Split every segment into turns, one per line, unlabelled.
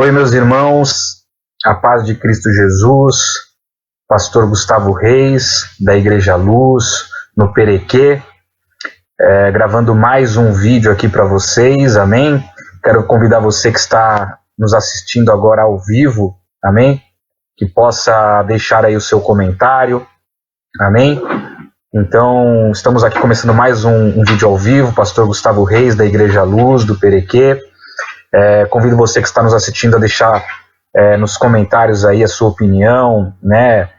Oi, meus irmãos, a paz de Cristo Jesus, pastor Gustavo Reis, da Igreja Luz, no Perequê, gravando mais um vídeo aqui para vocês, amém? Quero convidar você que está nos assistindo agora ao vivo, amém? Que possa deixar aí o seu comentário, amém? Então, estamos aqui começando mais um vídeo ao vivo, pastor Gustavo Reis, da Igreja Luz, do Perequê. Convido você que está nos assistindo a deixar nos comentários aí a sua opinião, né,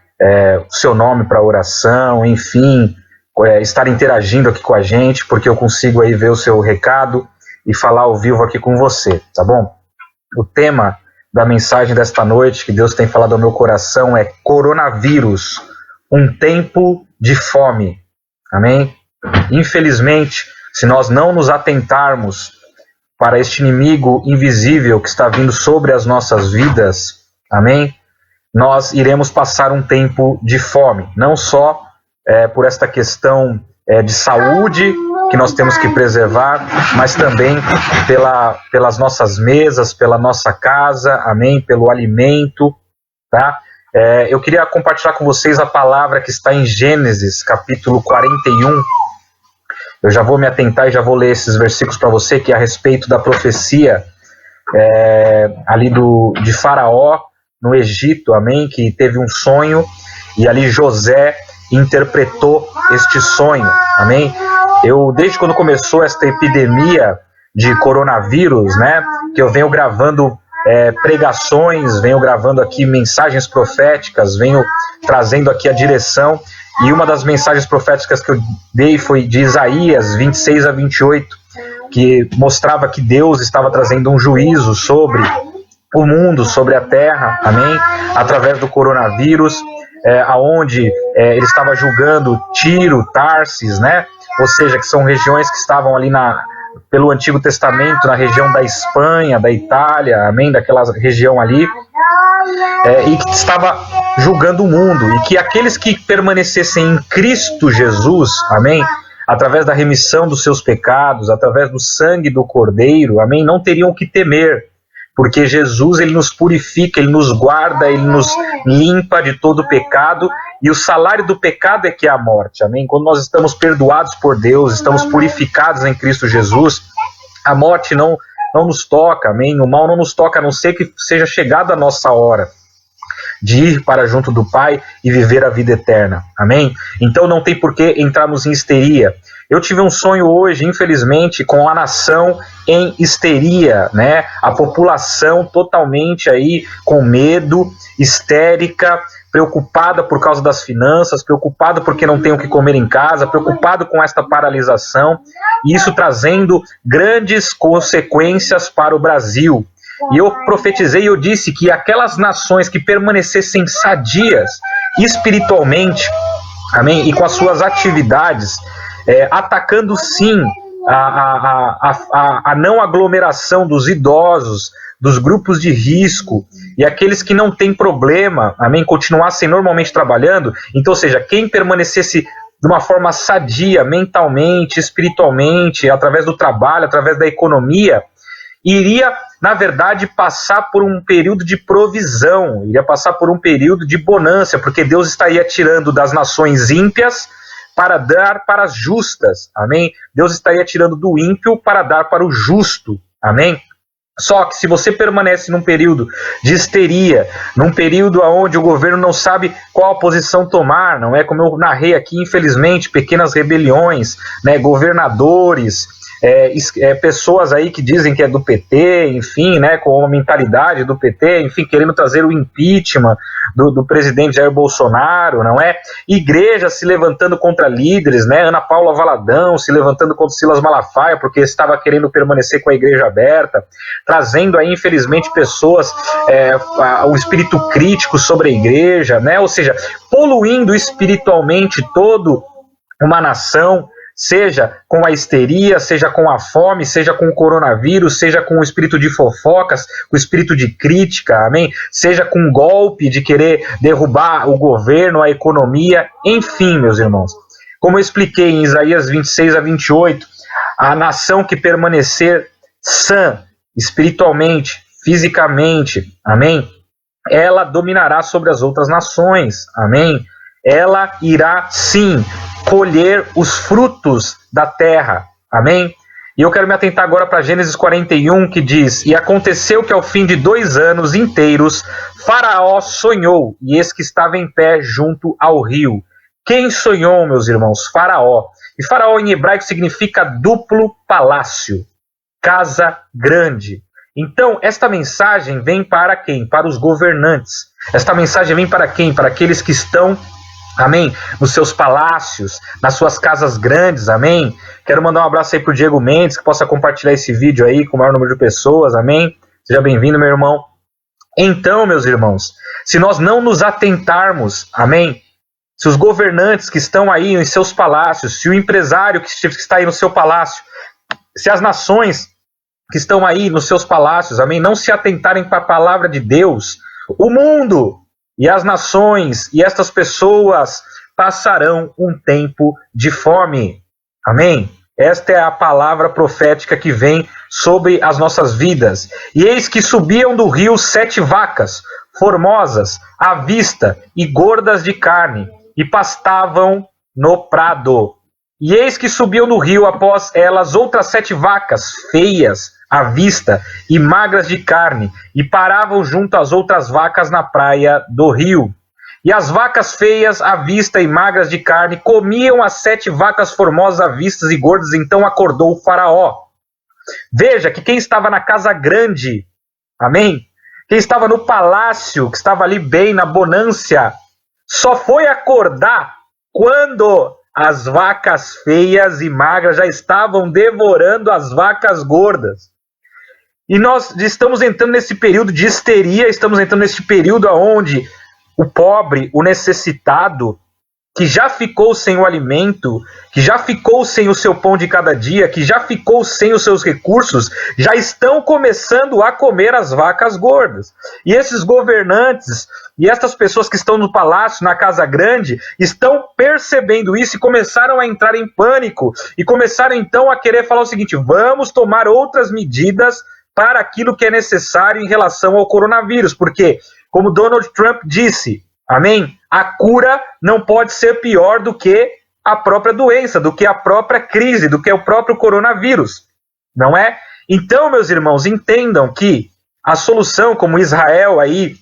o seu nome para oração, enfim, estar interagindo aqui com a gente, porque eu consigo aí ver o seu recado e falar ao vivo aqui com você, tá bom? O tema da mensagem desta noite, que Deus tem falado ao meu coração, é coronavírus, um tempo de fome, amém? Infelizmente, se nós não nos atentarmos para este inimigo invisível que está vindo sobre as nossas vidas, amém? Nós iremos passar um tempo de fome, não só por esta questão de saúde que nós temos que preservar, mas também pelas nossas mesas, pela nossa casa, amém? Pelo alimento, tá? Eu queria compartilhar com vocês a palavra que está em Gênesis, capítulo 41, eu já vou me atentar e já vou ler esses versículos para você, que é a respeito da profecia ali de Faraó no Egito, amém? Que teve um sonho e ali José interpretou este sonho, amém? Desde quando começou esta epidemia de coronavírus, né, que eu venho gravando pregações, venho gravando aqui mensagens proféticas, venho trazendo aqui a direção. E uma das mensagens proféticas que eu dei foi de Isaías 26 a 28, que mostrava que Deus estava trazendo um juízo sobre o mundo, sobre a terra, amém? Através do coronavírus, aonde ele estava julgando Tiro, Tarsis, né? Ou seja, que são regiões que estavam ali pelo Antigo Testamento, na região da Espanha, da Itália, amém? Daquela região ali, e que estava julgando o mundo, e que aqueles que permanecessem em Cristo Jesus, amém? Através da remissão dos seus pecados, através do sangue do Cordeiro, amém? Não teriam o que temer, porque Jesus, ele nos purifica, ele nos guarda, ele nos limpa de todo pecado, e o salário do pecado é que é a morte, amém? Quando nós estamos perdoados por Deus, estamos purificados em Cristo Jesus, a morte não nos toca, amém? O mal não nos toca, a não ser que seja chegada a nossa hora de ir para junto do Pai e viver a vida eterna, amém? Então não tem por que entrarmos em histeria. Eu tive um sonho hoje, infelizmente, com a nação em histeria, né? A população totalmente aí com medo, histérica, preocupada por causa das finanças, preocupada porque não tem o que comer em casa, preocupado com esta paralisação, e isso trazendo grandes consequências para o Brasil. E eu profetizei e eu disse que aquelas nações que permanecessem sadias espiritualmente, amém, e com as suas atividades, atacando sim a não aglomeração dos idosos, dos grupos de risco e aqueles que não têm problema, amém, continuassem normalmente trabalhando. Então, ou seja, quem permanecesse de uma forma sadia, mentalmente, espiritualmente, através do trabalho, através da economia, iria, na verdade, passar por um período de provisão, iria passar por um período de bonança, porque Deus estaria tirando das nações ímpias para dar para as justas, amém? Deus estaria tirando do ímpio para dar para o justo, amém? Só que se você permanece num período de histeria, num período onde o governo não sabe qual posição tomar, não é como eu narrei aqui, infelizmente, pequenas rebeliões, né, governadores, pessoas aí que dizem que é do PT, enfim, né, com uma mentalidade do PT, enfim, querendo trazer o impeachment do presidente Jair Bolsonaro, não é? Igrejas se levantando contra líderes, né? Ana Paula Valadão se levantando contra Silas Malafaia porque estava querendo permanecer com a igreja aberta, trazendo aí, infelizmente, pessoas, o espírito crítico sobre a igreja, né? Ou seja, poluindo espiritualmente toda uma nação, seja com a histeria, seja com a fome, seja com o coronavírus, seja com o espírito de fofocas, com o espírito de crítica, amém? Seja com o golpe de querer derrubar o governo, a economia, enfim, meus irmãos. Como eu expliquei em Isaías 26 a 28, a nação que permanecer sã, espiritualmente, fisicamente, amém? Ela dominará sobre as outras nações, amém? Ela irá, sim, colher os frutos da terra, amém? E eu quero me atentar agora para Gênesis 41, que diz: E aconteceu que ao fim de 2 anos inteiros, Faraó sonhou, e eis que estava em pé junto ao rio. Quem sonhou, meus irmãos? Faraó. E Faraó em hebraico significa duplo palácio, casa grande. Então, esta mensagem vem para quem? Para os governantes. Esta mensagem vem para quem? Para aqueles que estão, amém, nos seus palácios, nas suas casas grandes, amém? Quero mandar um abraço aí para o Diego Mendes, que possa compartilhar esse vídeo aí com o maior número de pessoas, amém? Seja bem-vindo, meu irmão. Então, meus irmãos, se nós não nos atentarmos, amém? Se os governantes que estão aí em seus palácios, se o empresário que está aí no seu palácio, se as nações que estão aí nos seus palácios, amém, não se atentarem para a palavra de Deus, o mundo e as nações e estas pessoas passarão um tempo de fome, amém? Esta é a palavra profética que vem sobre as nossas vidas. E eis que subiam do rio 7 vacas, formosas, à vista, e gordas de carne, e pastavam no prado. E eis que subiam do rio após elas outras 7 vacas, feias, à vista, e magras de carne, e paravam junto às outras vacas na praia do rio. E as vacas feias, à vista e magras de carne, comiam as 7 vacas formosas, à vista e gordas. Então acordou o Faraó. Veja que quem estava na casa grande, amém? Quem estava no palácio, que estava ali bem, na bonância, só foi acordar quando as vacas feias e magras já estavam devorando as vacas gordas. E nós estamos entrando nesse período de histeria, estamos entrando nesse período onde o pobre, o necessitado, que já ficou sem o alimento, que já ficou sem o seu pão de cada dia, que já ficou sem os seus recursos, já estão começando a comer as vacas gordas. E esses governantes e essas pessoas que estão no palácio, na casa grande, estão percebendo isso e começaram a entrar em pânico e começaram então a querer falar o seguinte: vamos tomar outras medidas para aquilo que é necessário em relação ao coronavírus, porque, como Donald Trump disse, amém? A cura não pode ser pior do que a própria doença, do que a própria crise, do que o próprio coronavírus, não é? Então, meus irmãos, entendam que a solução, como Israel aí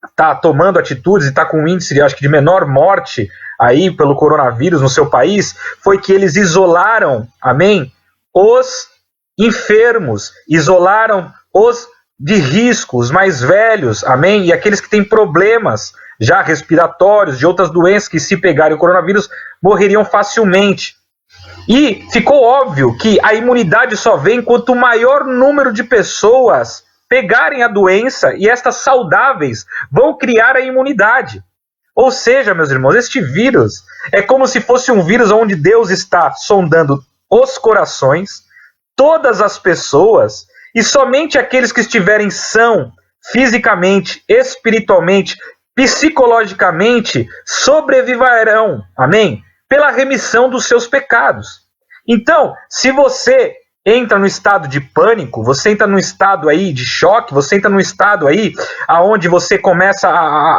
está tomando atitudes e está com um índice, acho que de menor morte aí pelo coronavírus no seu país, foi que eles isolaram, amém? Os enfermos, isolaram os de risco, os mais velhos, amém? E aqueles que têm problemas já respiratórios, de outras doenças que, se pegarem o coronavírus, morreriam facilmente. E ficou óbvio que a imunidade só vem quanto maior número de pessoas pegarem a doença, e estas saudáveis vão criar a imunidade. Ou seja, meus irmãos, este vírus é como se fosse um vírus onde Deus está sondando os corações, todas as pessoas, e somente aqueles que estiverem são fisicamente, espiritualmente, psicologicamente, sobreviverão, amém? Pela remissão dos seus pecados. Então, se você entra no estado de pânico, você entra num estado aí de choque, você entra num estado aí aonde você começa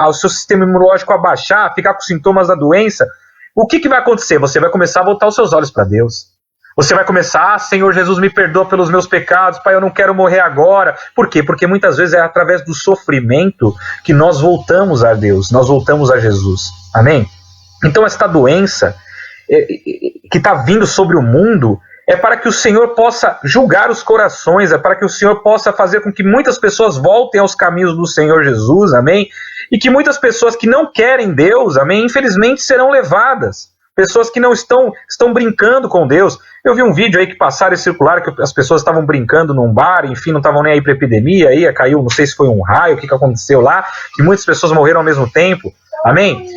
o seu sistema imunológico a baixar, ficar com sintomas da doença, o que vai acontecer? Você vai começar a voltar os seus olhos para Deus. Você vai começar: Senhor Jesus, me perdoa pelos meus pecados, Pai, eu não quero morrer agora. Por quê? Porque muitas vezes é através do sofrimento que nós voltamos a Deus, nós voltamos a Jesus. Amém? Então esta doença que está vindo sobre o mundo é para que o Senhor possa julgar os corações, é para que o Senhor possa fazer com que muitas pessoas voltem aos caminhos do Senhor Jesus, amém? E que muitas pessoas que não querem Deus, amém, infelizmente serão levadas. Pessoas que não estão brincando com Deus. Eu vi um vídeo aí que passaram e circularam que as pessoas estavam brincando num bar, enfim, não estavam nem aí para epidemia, aí caiu, não sei se foi um raio, o que aconteceu lá, que muitas pessoas morreram ao mesmo tempo, amém?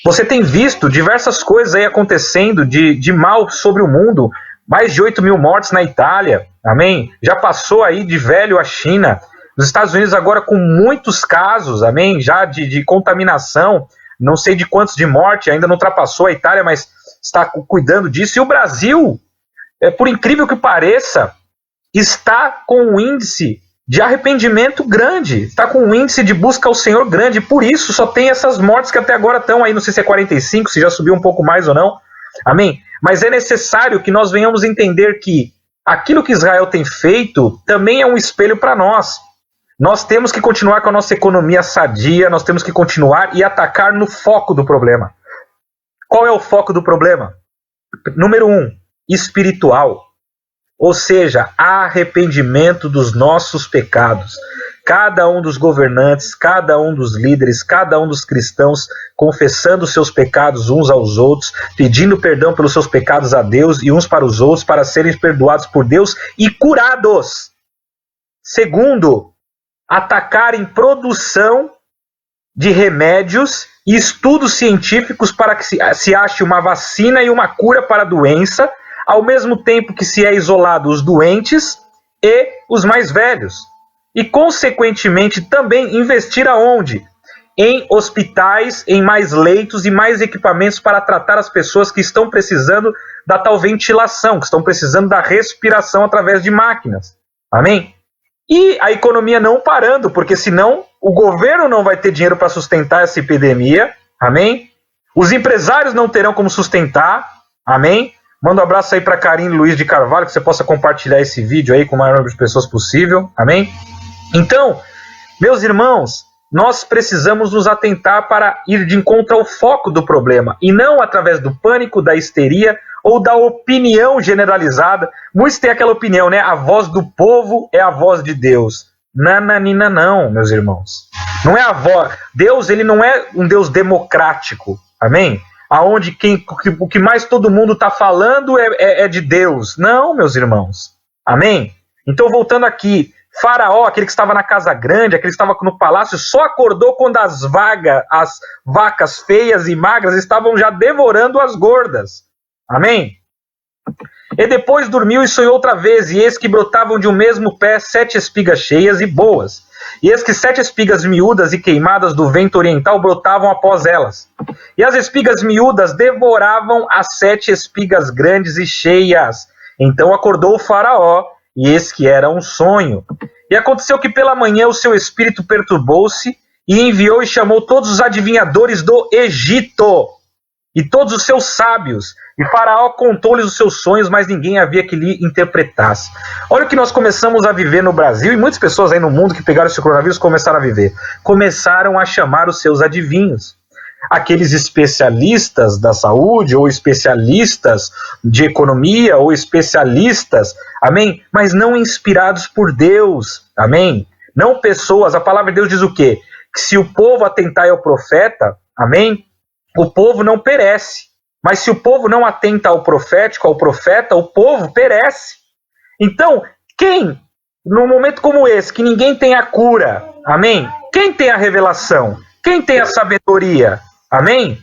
Você tem visto diversas coisas aí acontecendo de mal sobre o mundo, mais de 8 mil mortes na Itália, amém? Já passou aí de velho a China, nos Estados Unidos agora com muitos casos, amém? Já de contaminação, não sei de quantos de morte, ainda não ultrapassou a Itália, mas está cuidando disso. E o Brasil, por incrível que pareça, está com um índice de arrependimento grande, está com um índice de busca ao Senhor grande, por isso só tem essas mortes que até agora estão aí, não sei se é 45, se já subiu um pouco mais ou não, amém? Mas é necessário que nós venhamos entender que aquilo que Israel tem feito também é um espelho para nós. Nós temos que continuar com a nossa economia sadia, nós temos que continuar e atacar no foco do problema. Qual é o foco do problema? Número 1, espiritual. Ou seja, arrependimento dos nossos pecados. Cada um dos governantes, cada um dos líderes, cada um dos cristãos confessando seus pecados uns aos outros, pedindo perdão pelos seus pecados a Deus e uns para os outros para serem perdoados por Deus e curados. Segundo, atacar em produção de remédios e estudos científicos para que se ache uma vacina e uma cura para a doença, ao mesmo tempo que se é isolado os doentes e os mais velhos. E, consequentemente, também investir aonde? Em hospitais, em mais leitos e mais equipamentos para tratar as pessoas que estão precisando da tal ventilação, que estão precisando da respiração através de máquinas. Amém? E a economia não parando, porque senão o governo não vai ter dinheiro para sustentar essa epidemia. Amém? Os empresários não terão como sustentar. Amém? Manda um abraço aí para Karine Luiz de Carvalho, que você possa compartilhar esse vídeo aí com o maior número de pessoas possível. Amém? Então, meus irmãos, nós precisamos nos atentar para ir de encontro ao foco do problema, e não através do pânico, da histeria ou da opinião generalizada. Muitos têm aquela opinião, né? A voz do povo é a voz de Deus. Nananina não, meus irmãos. Não é a voz. Deus, ele não é um Deus democrático. Amém? Aonde o que mais todo mundo está falando é de Deus. Não, meus irmãos. Amém? Então, voltando aqui, Faraó, aquele que estava na casa grande, aquele que estava no palácio, só acordou quando as vacas feias e magras estavam já devorando as gordas. Amém? E depois dormiu e sonhou outra vez, e eis que brotavam de um mesmo pé 7 espigas cheias e boas. E eis que 7 espigas miúdas e queimadas do vento oriental brotavam após elas. E as espigas miúdas devoravam as 7 espigas grandes e cheias. Então acordou o Faraó, e eis que era um sonho. E aconteceu que pela manhã o seu espírito perturbou-se, e enviou e chamou todos os adivinhadores do Egito, e todos os seus sábios. E Faraó contou-lhes os seus sonhos, mas ninguém havia que lhe interpretasse. Olha o que nós começamos a viver no Brasil, e muitas pessoas aí no mundo que pegaram esse coronavírus começaram a viver. Começaram a chamar os seus adivinhos. Aqueles especialistas da saúde, ou especialistas de economia, ou especialistas, amém? Mas não inspirados por Deus, amém? Não pessoas, a palavra de Deus diz o quê? Que se o povo atentar ao profeta, amém? O povo não perece. Mas se o povo não atenta ao profético, ao profeta, o povo perece. Então, quem, num momento como esse, que ninguém tem a cura, amém? Quem tem a revelação? Quem tem a sabedoria? Amém?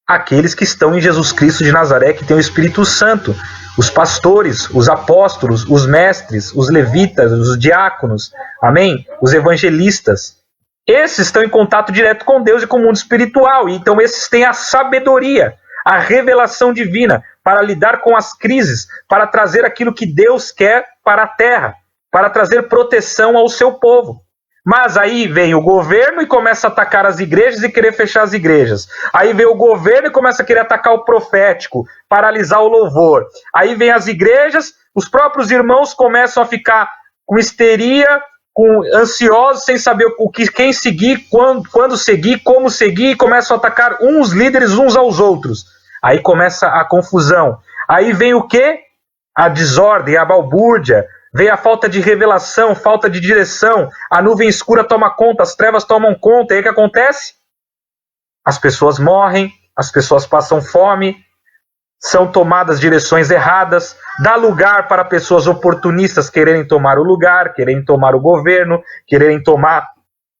Aqueles que estão em Jesus Cristo de Nazaré, que tem o Espírito Santo. Os pastores, os apóstolos, os mestres, os levitas, os diáconos, amém? Os evangelistas. Esses estão em contato direto com Deus e com o mundo espiritual. E então esses têm a sabedoria, a revelação divina para lidar com as crises, para trazer aquilo que Deus quer para a terra, para trazer proteção ao seu povo. Mas aí vem o governo e começa a atacar as igrejas e querer fechar as igrejas. Aí vem o governo e começa a querer atacar o profético, paralisar o louvor. Aí vem as igrejas, os próprios irmãos começam a ficar com histeria, ansiosos, sem saber quem seguir, quando seguir, como seguir, e começam a atacar uns líderes uns aos outros. Aí começa a confusão. Aí vem o quê? A desordem, a balbúrdia. Vem a falta de revelação, falta de direção. A nuvem escura toma conta, as trevas tomam conta. E aí o que acontece? As pessoas morrem, as pessoas passam fome, são tomadas direções erradas, dá lugar para pessoas oportunistas quererem tomar o lugar, quererem tomar o governo, quererem tomar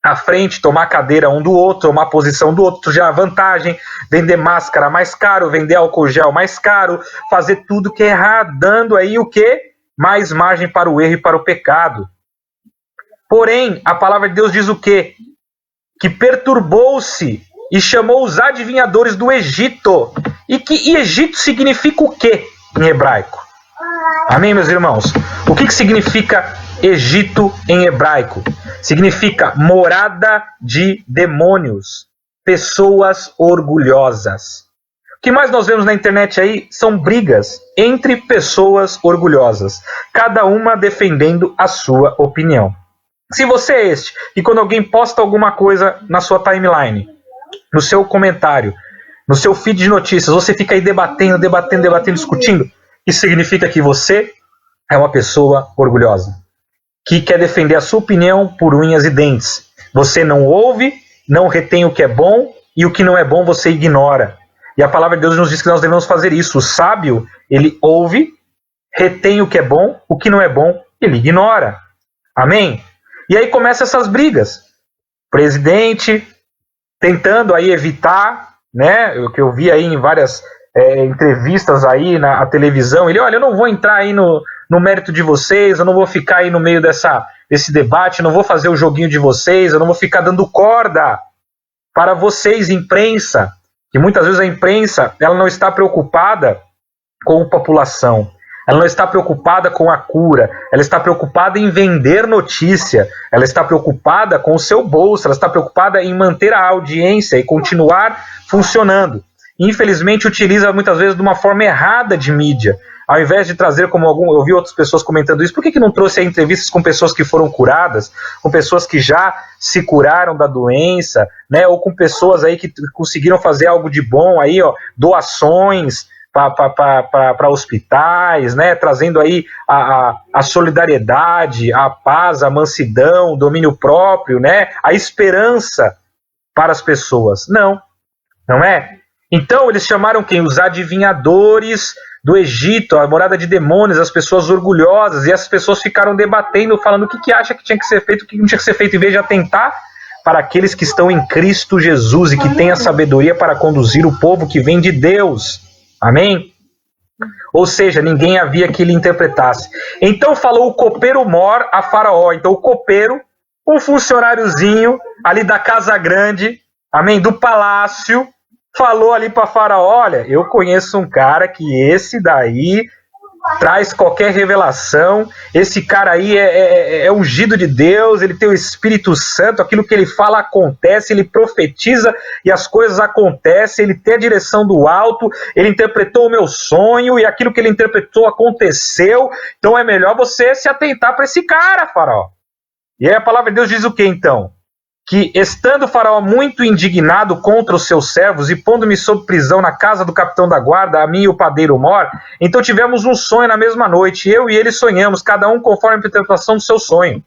a frente, tomar a cadeira um do outro, tomar a posição do outro, já a vantagem, vender máscara mais caro, vender álcool gel mais caro, fazer tudo que é errado, dando aí o quê? Mais margem para o erro e para o pecado. Porém, a palavra de Deus diz o quê? Que perturbou-se e chamou os adivinhadores do Egito. E Egito significa o quê em hebraico? Amém, meus irmãos? O que significa Egito em hebraico significa morada de demônios, pessoas orgulhosas. O que mais nós vemos na internet aí são brigas entre pessoas orgulhosas, cada uma defendendo a sua opinião. Se você é este, e quando alguém posta alguma coisa na sua timeline, no seu comentário, no seu feed de notícias, você fica aí debatendo, discutindo, isso significa que você é uma pessoa orgulhosa, que quer defender a sua opinião por unhas e dentes. Você não ouve, não retém o que é bom, e o que não é bom você ignora. E a palavra de Deus nos diz que nós devemos fazer isso. O sábio, ele ouve, retém o que é bom, o que não é bom, ele ignora. Amém? E aí começam essas brigas. Presidente tentando aí evitar, né, o que eu vi aí em várias entrevistas aí na televisão, ele, olha, eu não vou entrar aí no mérito de vocês, eu não vou ficar aí no meio desse debate, eu não vou fazer o joguinho de vocês, eu não vou ficar dando corda para vocês, imprensa, que muitas vezes a imprensa ela não está preocupada com a população, ela não está preocupada com a cura, ela está preocupada em vender notícia, ela está preocupada com o seu bolso, ela está preocupada em manter a audiência e continuar funcionando. Infelizmente utiliza muitas vezes de uma forma errada de mídia, ao invés de trazer como eu vi outras pessoas comentando isso, por que não trouxe entrevistas com pessoas que foram curadas, com pessoas que já se curaram da doença, né, ou com pessoas aí que conseguiram fazer algo de bom, aí, ó, doações para hospitais, né, trazendo aí a solidariedade, a paz, a mansidão, o domínio próprio, né, a esperança para as pessoas. Não é? Então eles chamaram quem? Os adivinhadores do Egito, a morada de demônios, as pessoas orgulhosas, e essas pessoas ficaram debatendo, falando o que acha que tinha que ser feito, o que não tinha que ser feito, em vez de atentar para aqueles que estão em Cristo Jesus e que têm a sabedoria para conduzir o povo que vem de Deus. Amém? Ou seja, ninguém havia que lhe interpretasse. Então falou o copeiro-mor a Faraó. Então o copeiro, um funcionáriozinho ali da casa grande, amém, do palácio, falou ali para Faraó, olha, eu conheço um cara que esse daí traz qualquer revelação, esse cara aí é ungido de Deus, ele tem o Espírito Santo, aquilo que ele fala acontece, ele profetiza e as coisas acontecem, ele tem a direção do alto, ele interpretou o meu sonho e aquilo que ele interpretou aconteceu, então é melhor você se atentar para esse cara, Faraó. E aí a palavra de Deus diz o que então? Que estando o Faraó muito indignado contra os seus servos e pondo-me sob prisão na casa do capitão da guarda, a mim e o padeiro Mor, então tivemos um sonho na mesma noite, eu e ele sonhamos, cada um conforme a interpretação do seu sonho.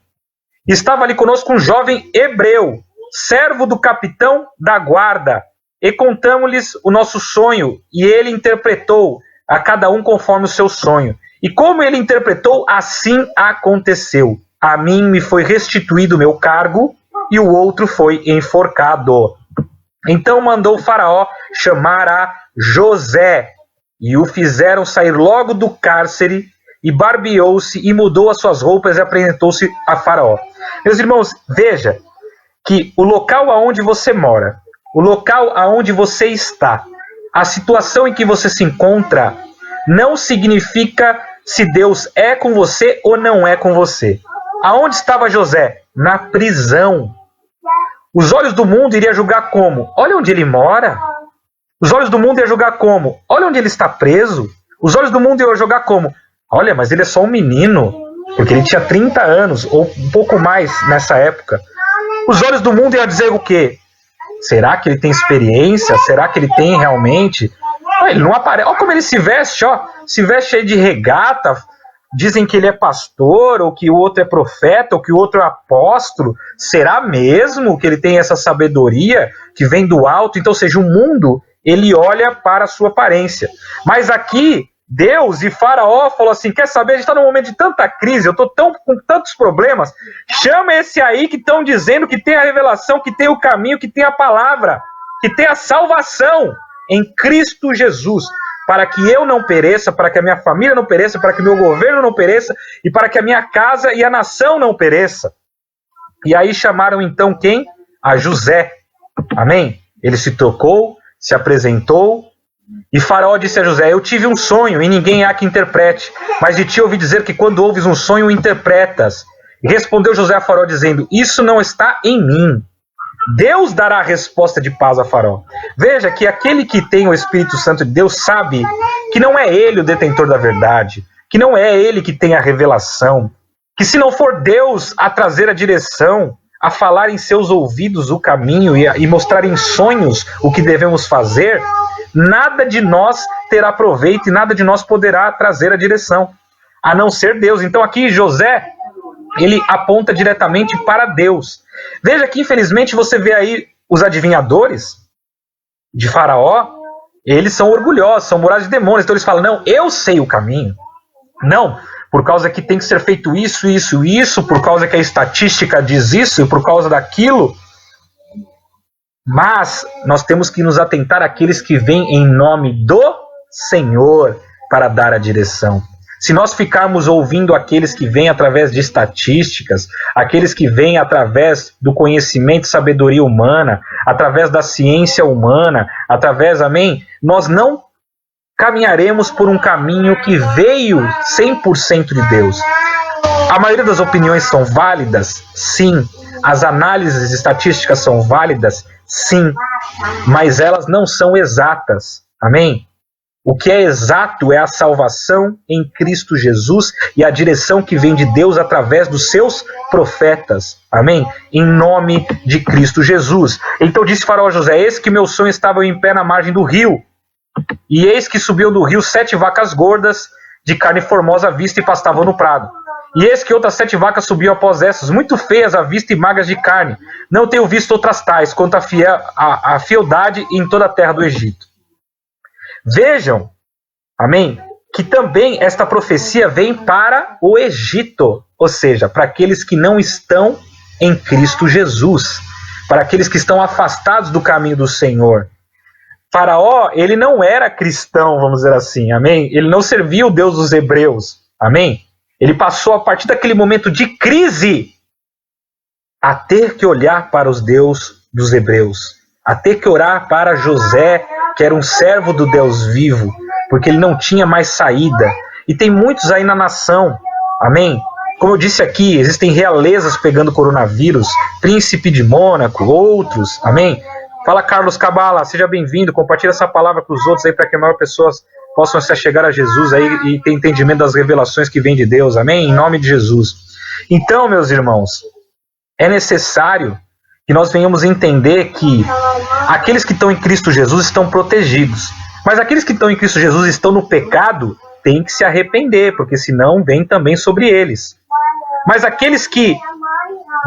E estava ali conosco um jovem hebreu, servo do capitão da guarda, e contamos-lhes o nosso sonho, e ele interpretou a cada um conforme o seu sonho. E como ele interpretou, assim aconteceu. A mim me foi restituído o meu cargo, e o outro foi enforcado. Então mandou o Faraó chamar a José, e o fizeram sair logo do cárcere, e barbeou-se, e mudou as suas roupas, e apresentou-se a Faraó. Meus irmãos, veja que o local aonde você mora, o local aonde você está, a situação em que você se encontra, não significa se Deus é com você ou não é com você. Aonde estava José? Na prisão. Os olhos do mundo iriam julgar como? Olha onde ele mora. Os olhos do mundo iam julgar como? Olha onde ele está preso. Os olhos do mundo iam julgar como? Olha, mas ele é só um menino. Porque ele tinha 30 anos, ou um pouco mais nessa época. Os olhos do mundo iam dizer o quê? Será que ele tem experiência? Será que ele tem realmente? Ele não aparece. Olha como ele se veste, ó. Se veste aí de regata. Dizem que ele é pastor, ou que o outro é profeta, ou que o outro é apóstolo. Será mesmo que ele tem essa sabedoria que vem do alto? Então, ou seja, o mundo, ele olha para a sua aparência. Mas aqui, Deus e Faraó falou assim, quer saber, a gente está num momento de tanta crise, eu estou com tantos problemas, chama esse aí que estão dizendo que tem a revelação, que tem o caminho, que tem a palavra, que tem a salvação em Cristo Jesus. Para que eu não pereça, para que a minha família não pereça, para que o meu governo não pereça, e para que a minha casa e a nação não pereça. E aí chamaram então quem? A José. Amém? Ele se tocou, se apresentou, e Faraó disse a José, eu tive um sonho, e ninguém há que interprete, mas de ti ouvi dizer que quando ouves um sonho, o interpretas. E respondeu José a Faraó dizendo: isso não está em mim. Deus dará a resposta de paz a Faraó. Veja que aquele que tem o Espírito Santo de Deus sabe que não é ele o detentor da verdade, que não é ele que tem a revelação, que se não for Deus a trazer a direção, a falar em seus ouvidos o caminho e mostrar em sonhos o que devemos fazer, nada de nós terá proveito e nada de nós poderá trazer a direção, a não ser Deus. Então aqui José, ele aponta diretamente para Deus. Veja que infelizmente você vê aí os adivinhadores de Faraó, eles são orgulhosos, são morados de demônios, então eles falam: não, eu sei o caminho. Não, por causa que tem que ser feito isso, isso, isso, por causa que a estatística diz isso e por causa daquilo. Mas nós temos que nos atentar àqueles que vêm em nome do Senhor para dar a direção. Se nós ficarmos ouvindo aqueles que vêm através de estatísticas, aqueles que vêm através do conhecimento e sabedoria humana, através da ciência humana, amém, nós não caminharemos por um caminho que veio 100% de Deus. A maioria das opiniões são válidas? Sim. As análises estatísticas são válidas? Sim. Mas elas não são exatas. Amém? O que é exato é a salvação em Cristo Jesus e a direção que vem de Deus através dos seus profetas. Amém? Em nome de Cristo Jesus. Então disse Faraó a José: eis que meu sonho estava em pé na margem do rio. E eis que subiam do rio 7 vacas gordas, de carne formosa à vista, e pastavam no prado. E eis que outras 7 vacas subiam após essas, muito feias à vista e magras de carne. Não tenho visto outras tais, quanto a fieldade em toda a terra do Egito. Vejam, amém, que também esta profecia vem para o Egito, ou seja, para aqueles que não estão em Cristo Jesus, para aqueles que estão afastados do caminho do Senhor. Faraó, ele não era cristão, vamos dizer assim, amém? Ele não servia o Deus dos hebreus, amém? Ele passou, a partir daquele momento de crise, a ter que olhar para os Deus dos hebreus, a ter que orar para José, que era um servo do Deus vivo, porque ele não tinha mais saída. E tem muitos aí na nação, amém? Como eu disse aqui, existem realezas pegando coronavírus, príncipe de Mônaco, outros, amém? Fala, Carlos Cabala, seja bem-vindo, compartilha essa palavra com os outros aí, para que maior pessoas possam se achegar a Jesus aí e ter entendimento das revelações que vêm de Deus, amém? Em nome de Jesus. Então, meus irmãos, é necessário que nós venhamos entender que aqueles que estão em Cristo Jesus estão protegidos, mas aqueles que estão em Cristo Jesus estão no pecado, têm que se arrepender, porque senão vem também sobre eles. Mas aqueles que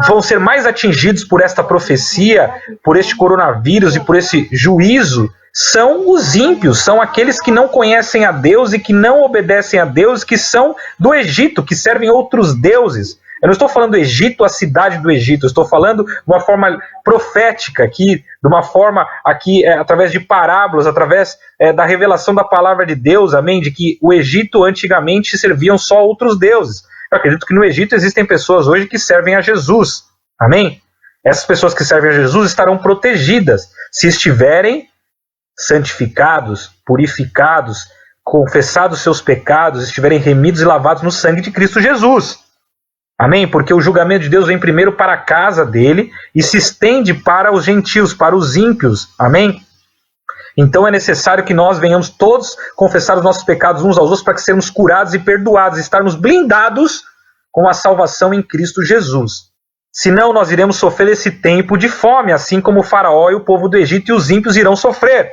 vão ser mais atingidos por esta profecia, por este coronavírus e por esse juízo, são os ímpios, são aqueles que não conhecem a Deus e que não obedecem a Deus, que são do Egito, que servem outros deuses. Eu não estou falando do Egito, a cidade do Egito, eu estou falando de uma forma profética aqui, de uma forma aqui, através de parábolas, através da revelação da palavra de Deus, amém? De que o Egito antigamente serviam só outros deuses. Eu acredito que no Egito existem pessoas hoje que servem a Jesus, amém? Essas pessoas que servem a Jesus estarão protegidas se estiverem santificados, purificados, confessados seus pecados, estiverem remidos e lavados no sangue de Cristo Jesus. Amém? Porque o julgamento de Deus vem primeiro para a casa dele e se estende para os gentios, para os ímpios. Amém? Então é necessário que nós venhamos todos confessar os nossos pecados uns aos outros para que sejamos curados e perdoados, estarmos blindados com a salvação em Cristo Jesus. Senão nós iremos sofrer esse tempo de fome, assim como o Faraó e o povo do Egito e os ímpios irão sofrer.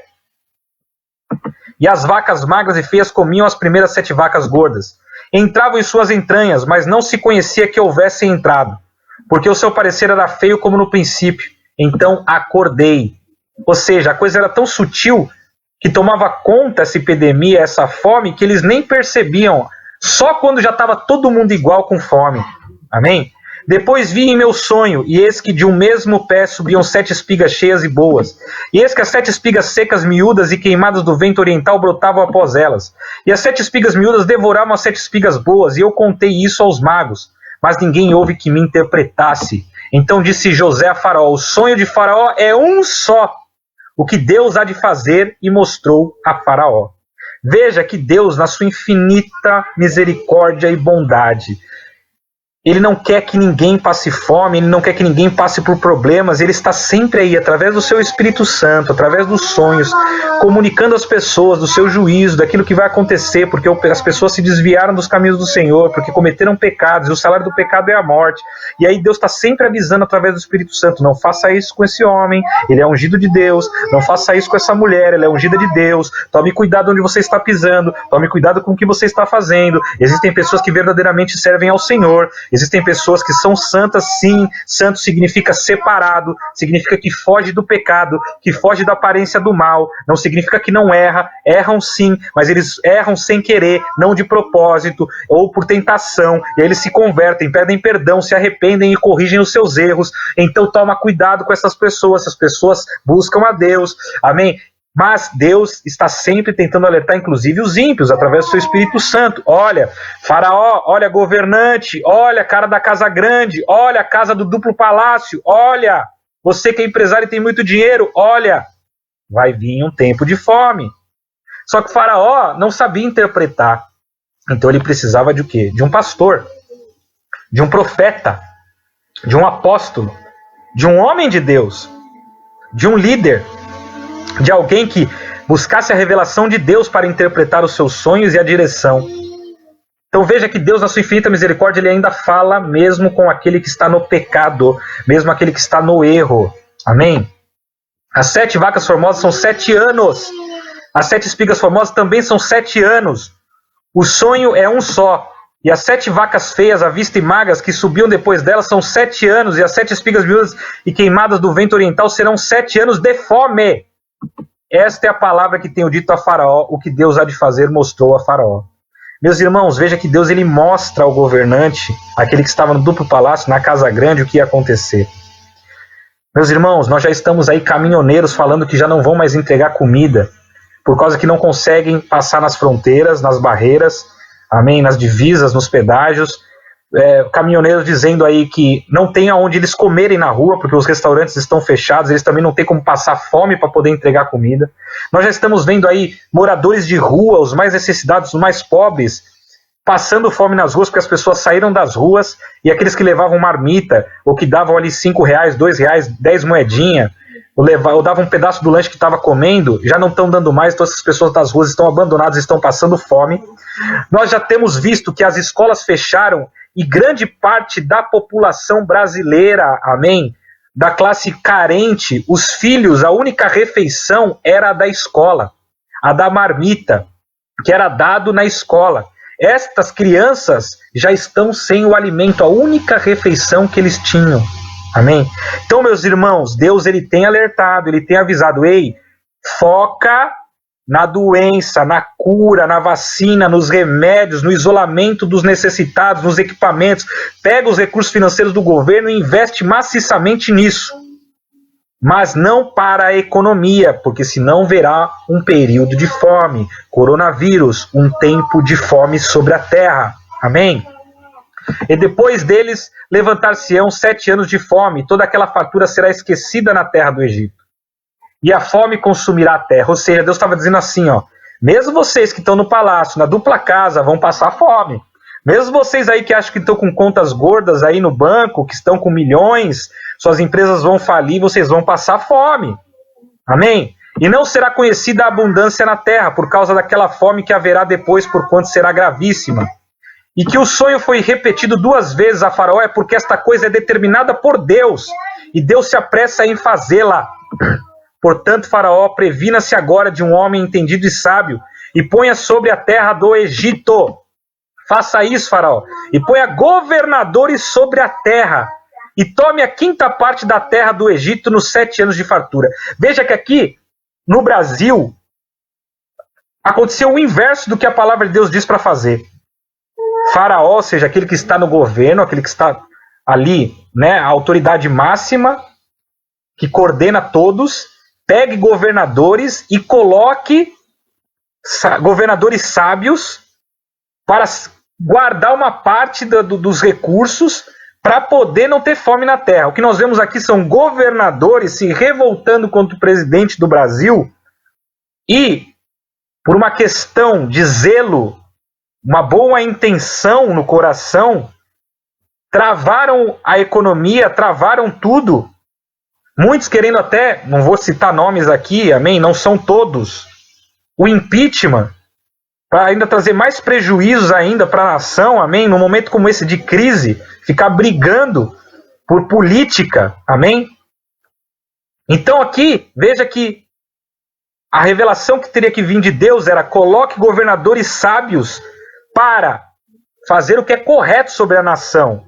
E as vacas magras e feias comiam as primeiras 7 vacas gordas. Entravam em suas entranhas, mas não se conhecia que houvessem entrado, porque o seu parecer era feio como no princípio. Então acordei. Ou seja, a coisa era tão sutil que tomava conta essa epidemia, essa fome, que eles nem percebiam, só quando já estava todo mundo igual com fome. Amém? Depois vi em meu sonho, e eis que de um mesmo pé subiam 7 espigas cheias e boas. E eis que as 7 espigas secas, miúdas e queimadas do vento oriental brotavam após elas. E as 7 espigas miúdas devoravam as 7 espigas boas, e eu contei isso aos magos. Mas ninguém houve que me interpretasse. Então disse José a Faraó: o sonho de Faraó é um só, o que Deus há de fazer, e mostrou a Faraó. Veja que Deus, na sua infinita misericórdia e bondade, Ele não quer que ninguém passe fome, ele não quer que ninguém passe por problemas, ele está sempre aí, através do seu Espírito Santo, através dos sonhos, comunicando às pessoas do seu juízo, daquilo que vai acontecer, porque as pessoas se desviaram dos caminhos do Senhor, porque cometeram pecados, e o salário do pecado é a morte. E aí Deus está sempre avisando através do Espírito Santo: não faça isso com esse homem, ele é ungido de Deus, não faça isso com essa mulher, ela é ungida de Deus, tome cuidado onde você está pisando, tome cuidado com o que você está fazendo. Existem pessoas que verdadeiramente servem ao Senhor. Existem pessoas que são santas, sim. Santo significa separado, significa que foge do pecado, que foge da aparência do mal. Não significa que não erra, erram sim, mas eles erram sem querer, não de propósito, ou por tentação, e aí eles se convertem, pedem perdão, se arrependem e corrigem os seus erros. Então toma cuidado com essas pessoas buscam a Deus, amém? Mas Deus está sempre tentando alertar, inclusive, os ímpios, através do seu Espírito Santo. Olha, Faraó, olha, governante, olha, cara da casa grande, olha, a casa do duplo palácio, olha, você que é empresário e tem muito dinheiro, olha, vai vir um tempo de fome. Só que Faraó não sabia interpretar. Então ele precisava de o quê? De um pastor, de um profeta, de um apóstolo, de um homem de Deus, de um líder, de alguém que buscasse a revelação de Deus para interpretar os seus sonhos e a direção. Então veja que Deus, na sua infinita misericórdia, ele ainda fala mesmo com aquele que está no pecado, mesmo aquele que está no erro. Amém? As 7 vacas formosas são 7 anos. As 7 espigas formosas também são 7 anos. O sonho é um só. E as 7 vacas feias, à vista e magras, que subiam depois delas, são 7 anos. E as 7 espigas miúdas e queimadas do vento oriental serão 7 anos de fome. Esta é a palavra que tenho dito a Faraó. O que Deus há de fazer mostrou a Faraó. Meus irmãos, veja que Deus ele mostra ao governante, aquele que estava no duplo palácio, na casa grande, o que ia acontecer. Meus irmãos, nós já estamos aí caminhoneiros falando que já não vão mais entregar comida, por causa que não conseguem passar nas fronteiras, nas barreiras, amém, nas divisas, nos pedágios. Caminhoneiros dizendo aí que não tem aonde eles comerem na rua, porque os restaurantes estão fechados, eles também não têm como passar fome para poder entregar comida. Nós já estamos vendo aí moradores de rua, os mais necessitados, os mais pobres, passando fome nas ruas, porque as pessoas saíram das ruas, e aqueles que levavam marmita, ou que davam ali R$5, R$2, 10 moedinha, ou davam um pedaço do lanche que estava comendo, já não estão dando mais, todas essas pessoas das ruas estão abandonadas, estão passando fome. Nós já temos visto que as escolas fecharam, e grande parte da população brasileira, amém, da classe carente, os filhos, a única refeição era a da escola, a da marmita, que era dado na escola. Estas crianças já estão sem o alimento, a única refeição que eles tinham. Amém? Então, meus irmãos, Deus ele tem alertado, ele tem avisado: ei, foca na doença, na cura, na vacina, nos remédios, no isolamento dos necessitados, nos equipamentos. Pega os recursos financeiros do governo e investe maciçamente nisso. Mas não para a economia, porque senão verá um período de fome. Coronavírus, um tempo de fome sobre a terra. Amém? E depois deles levantar-se-ão 7 anos de fome, toda aquela fartura será esquecida na terra do Egito. E a fome consumirá a terra. Ou seja, Deus estava dizendo assim, ó, mesmo vocês que estão no palácio, na dupla casa, vão passar fome. Mesmo vocês aí que acham que estão com contas gordas aí no banco, que estão com milhões, suas empresas vão falir, vocês vão passar fome. Amém? E não será conhecida a abundância na terra, por causa daquela fome que haverá depois, porquanto será gravíssima. E que o sonho foi repetido 2 vezes a Faraó, é porque esta coisa é determinada por Deus, e Deus se apressa em fazê-la. Portanto, Faraó, previna-se agora de um homem entendido e sábio, e ponha sobre a terra do Egito. Faça isso, Faraó, e ponha governadores sobre a terra, e tome a 5ª parte da terra do Egito nos 7 anos de fartura. Veja que aqui, no Brasil, aconteceu o inverso do que a palavra de Deus diz para fazer. Faraó, ou seja, aquele que está no governo, aquele que está ali, né, a autoridade máxima, que coordena todos, pegue governadores e coloque governadores sábios para guardar uma parte dos recursos para poder não ter fome na terra. O que nós vemos aqui são governadores se revoltando contra o presidente do Brasil e, por uma questão de zelo, uma boa intenção no coração, travaram a economia, travaram tudo. Muitos querendo até, não vou citar nomes aqui, amém? Não são todos. O impeachment, para ainda trazer mais prejuízos ainda para a nação, amém? Num momento como esse de crise, ficar brigando por política, amém? Então aqui, veja que a revelação que teria que vir de Deus era: coloque governadores sábios para fazer o que é correto sobre a nação.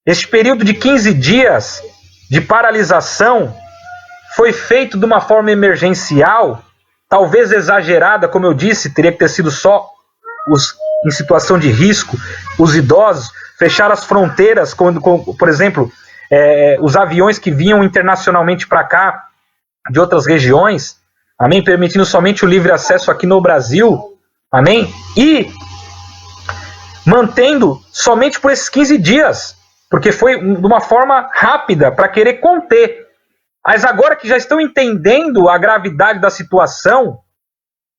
Este período de 15 dias de paralisação foi feito de uma forma emergencial, talvez exagerada, como eu disse, teria que ter sido só os em situação de risco, os idosos, fechar as fronteiras, por exemplo, os aviões que vinham internacionalmente para cá, de outras regiões, amém? Permitindo somente o livre acesso aqui no Brasil, amém? E mantendo somente por esses 15 dias, porque foi de uma forma rápida para querer conter. Mas agora que já estão entendendo a gravidade da situação,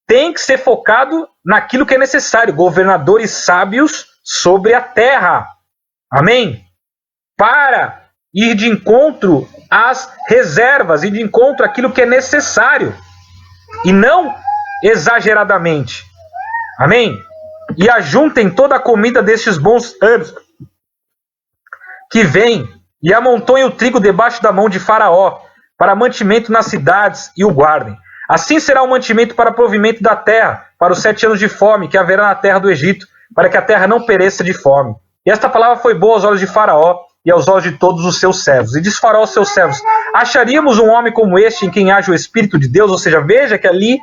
tem que ser focado naquilo que é necessário. Governadores sábios sobre a terra. Amém? Para ir de encontro às reservas, ir de encontro àquilo que é necessário. E não exageradamente. Amém? E ajuntem toda a comida destes bons anos que vem, e amontoem o trigo debaixo da mão de Faraó, para mantimento nas cidades, e o guardem. Assim será o mantimento para provimento da terra, para os 7 anos de fome que haverá na terra do Egito, para que a terra não pereça de fome. E esta palavra foi boa aos olhos de Faraó e aos olhos de todos os seus servos. E diz Faraó aos seus servos: acharíamos um homem como este em quem haja o Espírito de Deus? Ou seja, veja que ali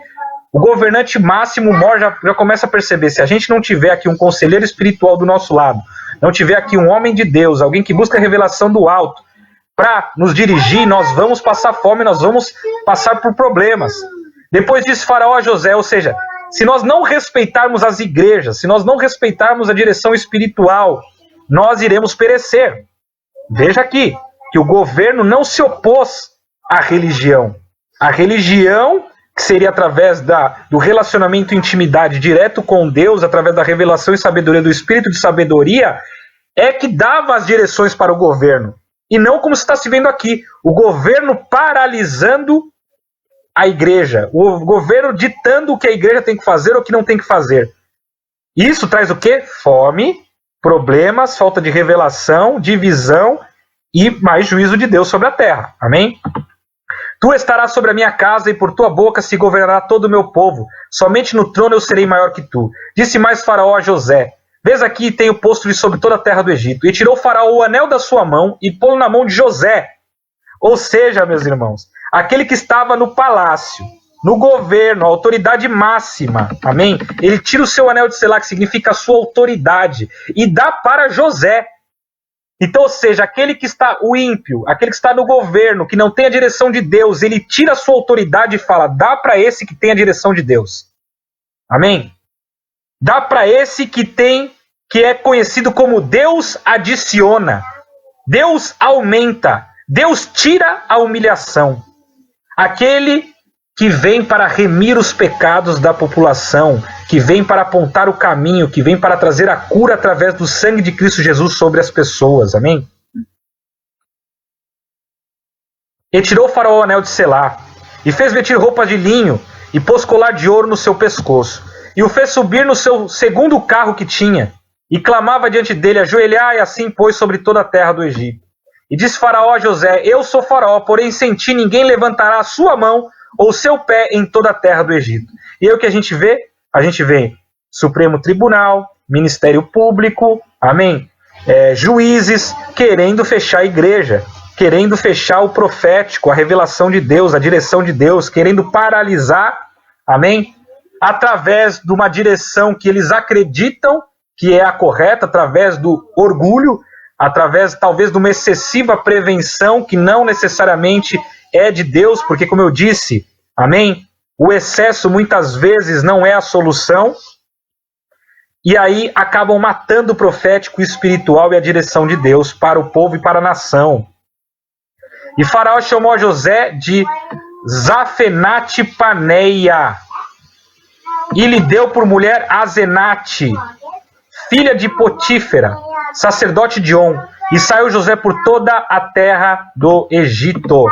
o governante máximo mor já começa a perceber: se a gente não tiver aqui um conselheiro espiritual do nosso lado, não tiver aqui um homem de Deus, alguém que busca a revelação do alto para nos dirigir, nós vamos passar fome, nós vamos passar por problemas. Depois disse Faraó a José, ou seja, se nós não respeitarmos as igrejas, se nós não respeitarmos a direção espiritual, nós iremos perecer. Veja aqui, que o governo não se opôs à religião. A religião, que seria através do relacionamento e intimidade direto com Deus, através da revelação e sabedoria do Espírito de sabedoria, é que dava as direções para o governo. E não como está se vendo aqui, o governo paralisando a igreja, o governo ditando o que a igreja tem que fazer ou o que não tem que fazer. Isso traz o quê? Fome, problemas, falta de revelação, divisão e mais juízo de Deus sobre a terra. Amém? Tu estarás sobre a minha casa e por tua boca se governará todo o meu povo. Somente no trono eu serei maior que tu. Disse mais Faraó a José: vês aqui, tenho posto-lhe sobre toda a terra do Egito. E tirou Faraó o anel da sua mão e pô-lo na mão de José. Ou seja, meus irmãos, aquele que estava no palácio, no governo, a autoridade máxima, amém? Ele tira o seu anel de selá, que significa a sua autoridade, e dá para José. Então, ou seja, aquele que está, o ímpio, aquele que está no governo, que não tem a direção de Deus, ele tira a sua autoridade e fala: dá para esse que tem a direção de Deus. Amém? Dá para esse que é conhecido como Deus adiciona, Deus aumenta, Deus tira a humilhação. Aquele que vem para remir os pecados da população, que vem para apontar o caminho, que vem para trazer a cura através do sangue de Cristo Jesus sobre as pessoas. Amém? E tirou Faraó o anel de selá, e fez vestir roupas de linho, e pôs colar de ouro no seu pescoço, e o fez subir no seu segundo carro que tinha, e clamava diante dele: ajoelhai, e assim pôs sobre toda a terra do Egito. E disse Faraó a José: eu sou Faraó, porém sem ti ninguém levantará a sua mão ou seu pé em toda a terra do Egito. E aí o que a gente vê? A gente vê Supremo Tribunal, Ministério Público, amém? Juízes querendo fechar a igreja, querendo fechar o profético, a revelação de Deus, a direção de Deus, querendo paralisar, amém? Através de uma direção que eles acreditam que é a correta, através do orgulho, através talvez de uma excessiva prevenção que não necessariamente é de Deus, porque como eu disse, amém? O excesso muitas vezes não é a solução, e aí acabam matando o profético, o espiritual e a direção de Deus para o povo e para a nação. E Faraó chamou a José de Zafenate Paneia, e lhe deu por mulher Azenate, filha de Potífera, sacerdote de On, E saiu José por toda a terra do Egito.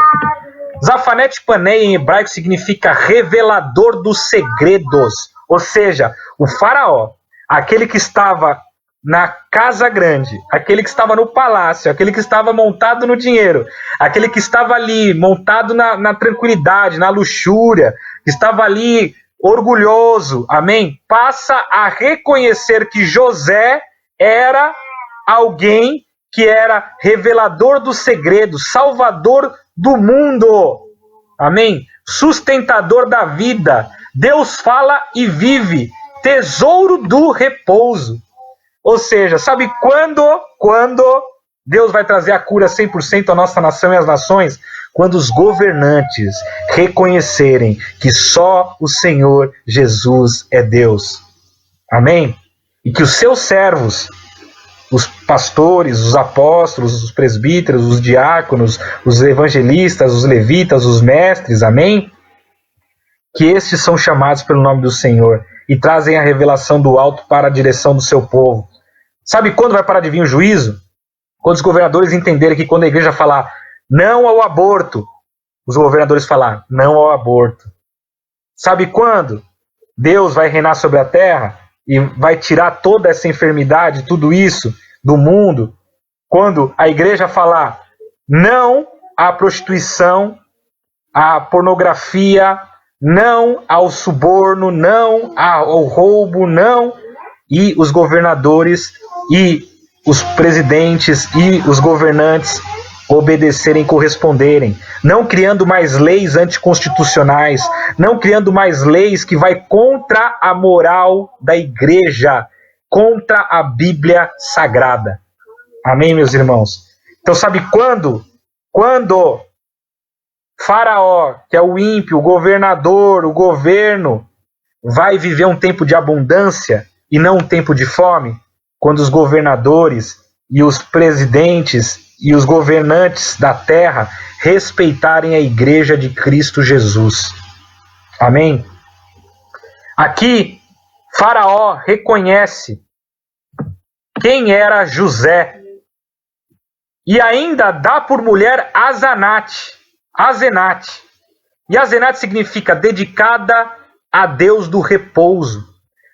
Zafanete Panei em hebraico significa revelador dos segredos. Ou seja, o faraó, aquele que estava na casa grande, aquele que estava no palácio, aquele que estava montado no dinheiro, aquele que estava ali montado na tranquilidade, na luxúria, que estava ali orgulhoso, amém? Passa a reconhecer que José era alguém que era revelador dos segredos, salvador do mundo, amém? Sustentador da vida, Deus fala e vive, tesouro do repouso. Ou seja, sabe quando Deus vai trazer a cura 100% à nossa nação e às nações? Quando os governantes reconhecerem que só o Senhor Jesus é Deus. Amém? E que os seus servos, os pastores, os apóstolos, os presbíteros, os diáconos, os evangelistas, os levitas, os mestres, amém? Que estes são chamados pelo nome do Senhor e trazem a revelação do alto para a direção do seu povo. Sabe quando vai parar de vir o juízo? Quando os governadores entenderem que quando a igreja falar não ao aborto, os governadores falar não ao aborto. Sabe quando Deus vai reinar sobre a terra e vai tirar toda essa enfermidade, tudo isso do mundo? Quando a igreja falar não à prostituição, à pornografia, não ao suborno, não ao roubo, não. E os governadores e os presidentes e os governantes obedecerem e corresponderem, não criando mais leis anticonstitucionais, não criando mais leis que vai contra a moral da igreja, contra a Bíblia Sagrada. Amém, meus irmãos? Então sabe quando Faraó, que é o ímpio, o governador, o governo, vai viver um tempo de abundância e não um tempo de fome? Quando os governadores e os presidentes e os governantes da terra respeitarem a igreja de Cristo Jesus. Amém? Aqui, Faraó reconhece quem era José e ainda dá por mulher Azenate. E Azenate significa dedicada a Deus do repouso.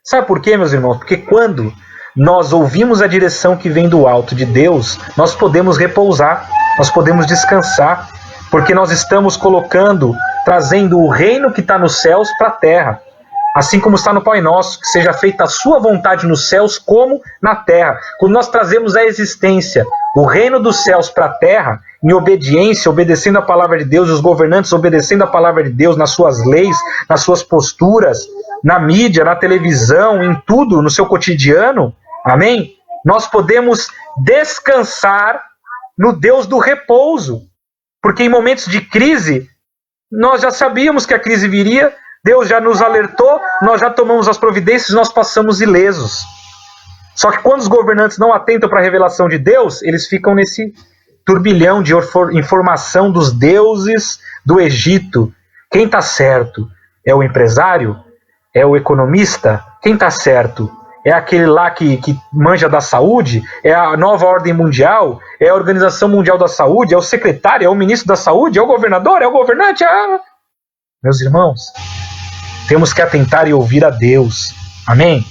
Sabe por quê, meus irmãos? Porque quando nós ouvimos a direção que vem do alto de Deus, nós podemos repousar, nós podemos descansar, porque nós estamos trazendo o reino que está nos céus para a terra. Assim como está no Pai Nosso, que seja feita a sua vontade nos céus como na terra. Quando nós trazemos à existência o reino dos céus para a terra, em obediência, obedecendo a palavra de Deus, os governantes obedecendo a palavra de Deus nas suas leis, nas suas posturas, na mídia, na televisão, em tudo, no seu cotidiano, amém? Nós podemos descansar no Deus do repouso, porque em momentos de crise, nós já sabíamos que a crise viria, Deus já nos alertou, nós já tomamos as providências, nós passamos ilesos. Só que quando os governantes não atentam para a revelação de Deus, eles ficam nesse turbilhão de informação dos deuses do Egito. Quem está certo? É o empresário? É o economista? Quem está certo? É aquele lá que manja da saúde? É a nova ordem mundial? É a Organização Mundial da Saúde? É o secretário? É o ministro da saúde? É o governador? É o governante? Meus irmãos, temos que atentar e ouvir a Deus. Amém?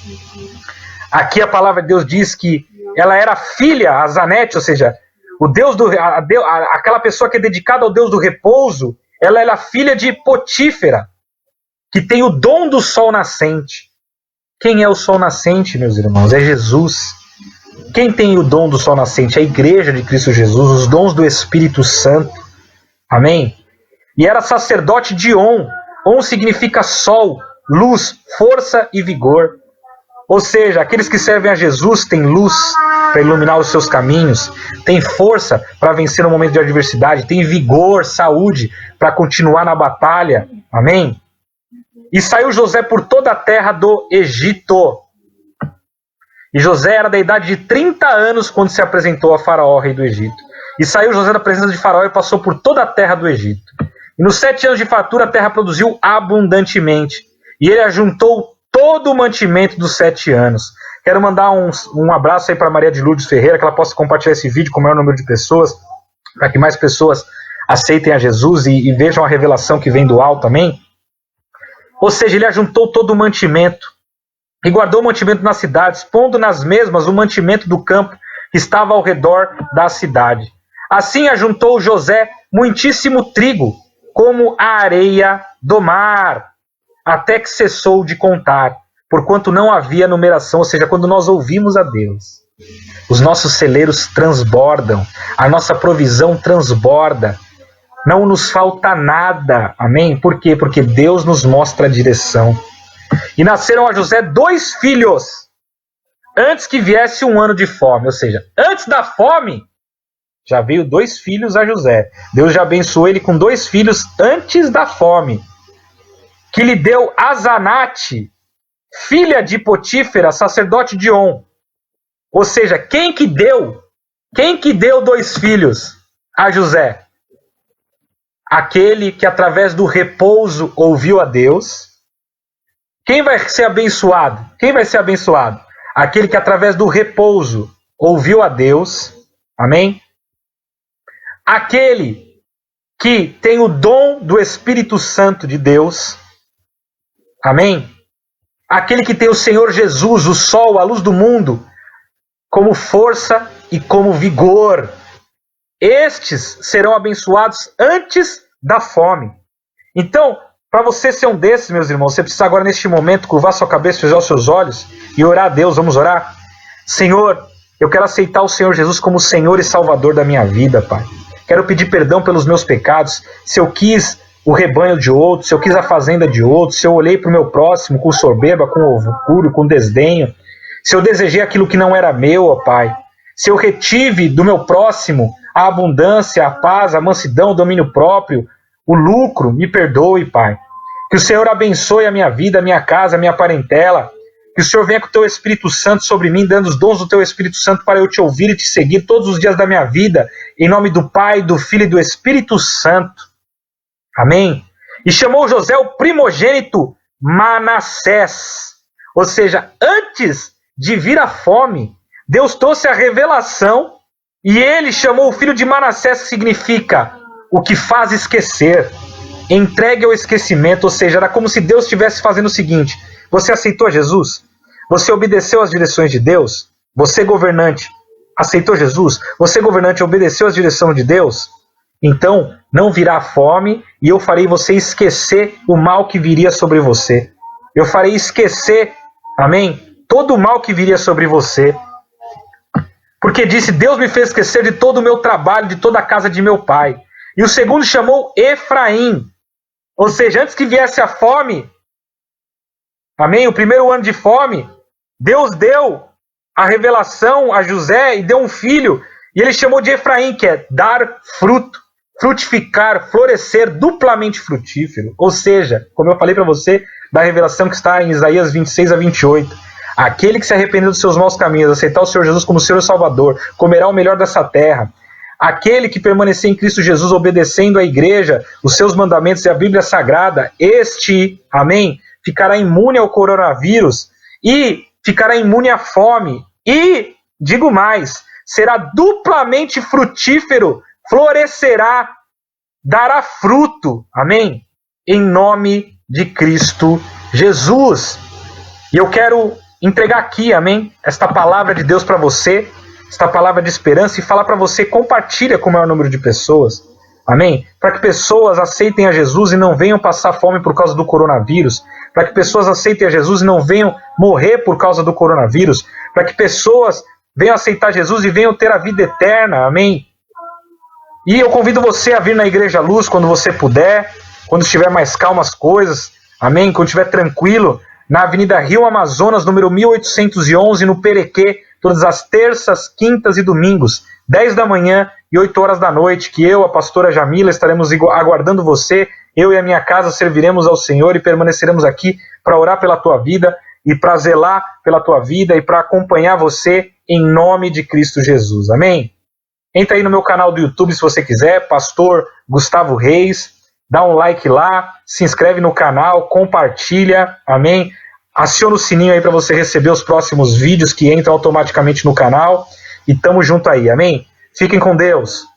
Aqui a palavra de Deus diz que ela era filha, a Azenate, ou seja, o Deus aquela pessoa que é dedicada ao Deus do repouso, ela era filha de Potífera, que tem o dom do sol nascente. Quem é o sol nascente, meus irmãos? É Jesus. Quem tem o dom do sol nascente? A igreja de Cristo Jesus, os dons do Espírito Santo. Amém? E era sacerdote de On. On significa sol, luz, força e vigor. Ou seja, aqueles que servem a Jesus têm luz para iluminar os seus caminhos, têm força para vencer no momento de adversidade, têm vigor, saúde para continuar na batalha. Amém? E saiu José por toda a terra do Egito. E José era da idade de 30 anos quando se apresentou a Faraó, rei do Egito. E saiu José da presença de Faraó e passou por toda a terra do Egito. E nos 7 anos de fartura a terra produziu abundantemente. E ele ajuntou todo o mantimento dos 7 anos. Quero mandar um abraço aí para Maria de Lourdes Ferreira, que ela possa compartilhar esse vídeo com o maior número de pessoas, para que mais pessoas aceitem a Jesus e vejam a revelação que vem do alto, amém? Ou seja, ele ajuntou todo o mantimento e guardou o mantimento nas cidades, pondo nas mesmas o mantimento do campo que estava ao redor da cidade. Assim ajuntou José muitíssimo trigo, como a areia do mar, até que cessou de contar, porquanto não havia numeração. Ou seja, quando nós ouvimos a Deus, os nossos celeiros transbordam, a nossa provisão transborda, não nos falta nada, amém? Por quê? Porque Deus nos mostra a direção. E nasceram a José 2 filhos, antes que viesse um ano de fome. Ou seja, antes da fome, já veio 2 filhos a José. Deus já abençoou ele com 2 filhos antes da fome, que lhe deu Azanate, filha de Potífera, sacerdote de On. Ou seja, quem que deu 2 filhos a José? Aquele que através do repouso ouviu a Deus. Quem vai ser abençoado? Quem vai ser abençoado? Aquele que através do repouso ouviu a Deus. Amém? Aquele que tem o dom do Espírito Santo de Deus. Amém? Aquele que tem o Senhor Jesus, o sol, a luz do mundo, como força e como vigor. Estes serão abençoados antes da fome. Então, para você ser um desses, meus irmãos, você precisa agora, neste momento, curvar sua cabeça, fechar os seus olhos e orar a Deus. Vamos orar? Senhor, eu quero aceitar o Senhor Jesus como Senhor e Salvador da minha vida, Pai. Quero pedir perdão pelos meus pecados. Se eu quis o rebanho de outro, se eu quis a fazenda de outro, se eu olhei para o meu próximo com soberba, com orgulho, com desdenho, se eu desejei aquilo que não era meu, ó Pai, se eu retive do meu próximo a abundância, a paz, a mansidão, o domínio próprio, o lucro, me perdoe, Pai. Que o Senhor abençoe a minha vida, a minha casa, a minha parentela. Que o Senhor venha com o Teu Espírito Santo sobre mim, dando os dons do Teu Espírito Santo para eu Te ouvir e Te seguir todos os dias da minha vida. Em nome do Pai, do Filho e do Espírito Santo. Amém? E chamou José o primogênito Manassés. Ou seja, antes de vir a fome, Deus trouxe a revelação e ele chamou o filho de Manassés, que significa o que faz esquecer, entregue ao esquecimento. Ou seja, era como se Deus estivesse fazendo o seguinte: você aceitou Jesus? Você obedeceu às direções de Deus? Você, governante, aceitou Jesus? Você, governante, obedeceu às direções de Deus? Então, não virá fome e eu farei você esquecer o mal que viria sobre você. Eu farei esquecer, amém, todo o mal que viria sobre você. Porque disse, Deus me fez esquecer de todo o meu trabalho, de toda a casa de meu pai. E o segundo chamou Efraim. Ou seja, antes que viesse a fome, amém, o primeiro ano de fome, Deus deu a revelação a José e deu um filho. E ele chamou de Efraim, que é dar fruto, frutificar, florescer, duplamente frutífero. Ou seja, como eu falei para você, da revelação que está em Isaías 26 a 28. Aquele que se arrependeu dos seus maus caminhos, aceitar o Senhor Jesus como Senhor e Salvador, comerá o melhor dessa terra. Aquele que permanecer em Cristo Jesus, obedecendo à igreja, os seus mandamentos e a Bíblia Sagrada, este, amém, ficará imune ao coronavírus e ficará imune à fome. E, digo mais, será duplamente frutífero, florescerá, dará fruto, amém, em nome de Cristo Jesus. E eu quero entregar aqui, amém, esta palavra de Deus para você, esta palavra de esperança, e falar para você, compartilha com o maior número de pessoas, amém, para que pessoas aceitem a Jesus e não venham passar fome por causa do coronavírus, para que pessoas aceitem a Jesus e não venham morrer por causa do coronavírus, para que pessoas venham aceitar Jesus e venham ter a vida eterna, amém. E eu convido você a vir na Igreja Luz quando você puder, quando estiver mais calmo as coisas, amém, quando estiver tranquilo, na Avenida Rio Amazonas, número 1811, no Perequê, todas as terças, quintas e domingos, 10 da manhã e 8 horas da noite, que eu, a pastora Jamila, estaremos aguardando você. Eu e a minha casa serviremos ao Senhor e permaneceremos aqui para orar pela tua vida e para zelar pela tua vida e para acompanhar você em nome de Cristo Jesus. Amém? Entra aí no meu canal do YouTube se você quiser, Pastor Gustavo Reis, dá um like lá, se inscreve no canal, compartilha, amém? Aciona o sininho aí para você receber os próximos vídeos que entram automaticamente no canal. E tamo junto aí, amém? Fiquem com Deus.